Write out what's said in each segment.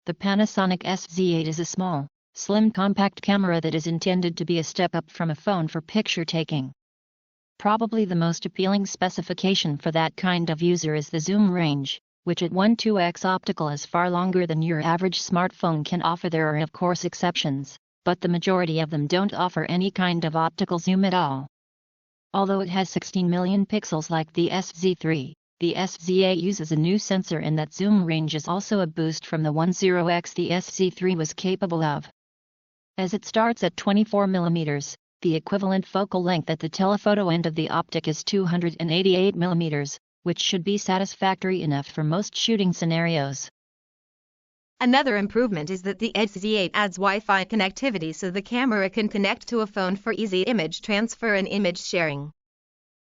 The Panasonic SZ8 is a small, slim compact camera that is intended to be a step up from a phone for picture taking. Probably the most appealing specification for that kind of user is the zoom range, which at 12x optical is far longer than your average smartphone can offer. There are of course exceptions, but the majority of them don't offer any kind of optical zoom at all. Although it has 16 million pixels like the SZ3, the SZ8 uses a new sensor, and that zoom range is also a boost from the 10x the SZ3 was capable of. As it starts at 24 mm, the equivalent focal length at the telephoto end of the optic is 288 mm, which should be satisfactory enough for most shooting scenarios. Another improvement is that the SZ8 adds Wi-Fi connectivity so the camera can connect to a phone for easy image transfer and image sharing.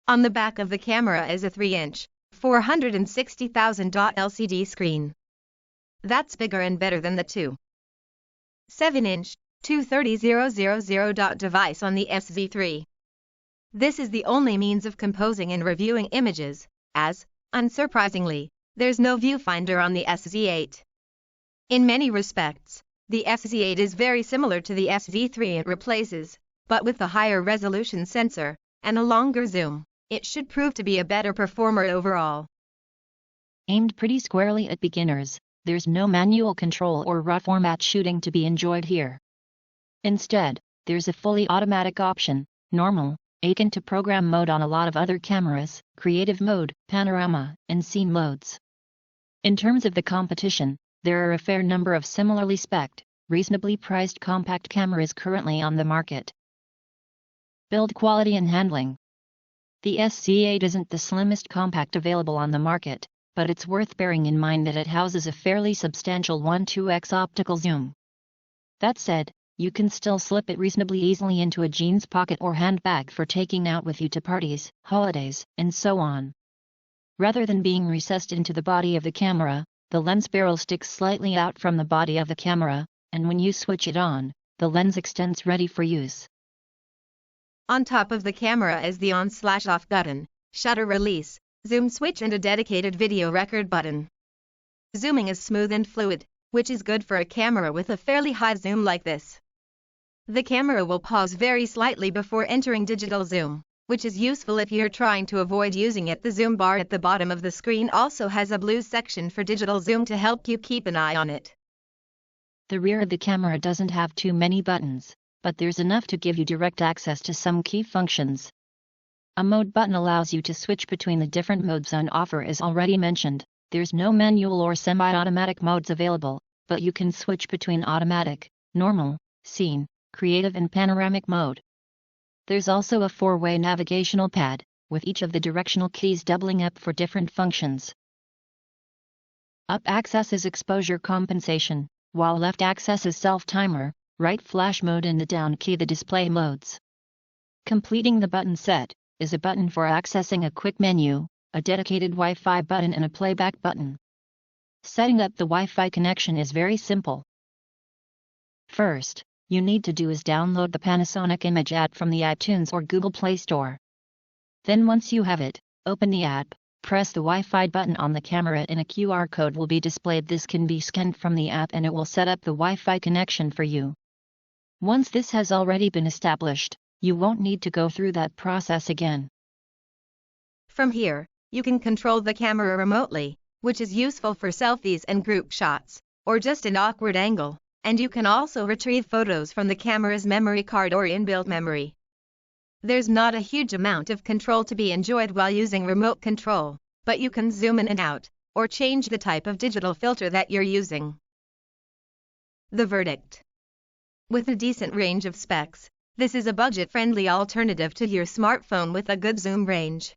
On the back of the camera is a 3-inch, 460,000 LCD screen. That's bigger and better than the 2.7-inch, 230,000 device on the SZ3. This is the only means of composing and reviewing images, as, unsurprisingly, there's no viewfinder on the SZ8. In many respects, the SZ8 is very similar to the SZ3 it replaces, but with a higher resolution sensor and a longer zoom, it should prove to be a better performer overall. Aimed pretty squarely at beginners, there's no manual control or raw format shooting to be enjoyed here. Instead, there's a fully automatic option, normal, akin to program mode on a lot of other cameras, creative mode, panorama, and scene modes. In terms of the competition, there are a fair number of similarly spec'd, reasonably priced compact cameras currently on the market. Build quality and handling. The SZ8 isn't the slimmest compact available on the market, but it's worth bearing in mind that it houses a fairly substantial 12x optical zoom. That said, you can still slip it reasonably easily into a jeans pocket or handbag for taking out with you to parties, holidays, and so on. Rather than being recessed into the body of the camera, the lens barrel sticks slightly out from the body of the camera, and when you switch it on, the lens extends ready for use. On top of the camera is the on/off button, shutter release, zoom switch, and a dedicated video record button. Zooming is smooth and fluid, which is good for a camera with a fairly high zoom like this. The camera will pause very slightly before entering digital zoom, which is useful if you're trying to avoid using it. The zoom bar at the bottom of the screen also has a blue section for digital zoom to help you keep an eye on it. The rear of the camera doesn't have too many buttons, but there's enough to give you direct access to some key functions. A mode button allows you to switch between the different modes on offer. As already mentioned, there's no manual or semi-automatic modes available, but you can switch between automatic, normal, scene, creative, and panoramic mode. There's also a 4-way navigational pad, with each of the directional keys doubling up for different functions. Up axis is exposure compensation, while left axis is self-timer, right flash mode, and the down key the display modes. Completing the button set is a button for accessing a quick menu, a dedicated Wi-Fi button, and a playback button. Setting up the Wi-Fi connection is very simple. First, you need to do is download the Panasonic Image app from the iTunes or Google Play Store. Then once you have it, open the app, press the Wi-Fi button on the camera, and a QR code will be displayed. This can be scanned from the app and it will set up the Wi-Fi connection for you. Once this has already been established, you won't need to go through that process again. From here, you can control the camera remotely, which is useful for selfies and group shots, or just an awkward angle, and you can also retrieve photos from the camera's memory card or inbuilt memory. There's not a huge amount of control to be enjoyed while using remote control, but you can zoom in and out, or change the type of digital filter that you're using. The verdict. With a decent range of specs, this is a budget-friendly alternative to your smartphone with a good zoom range.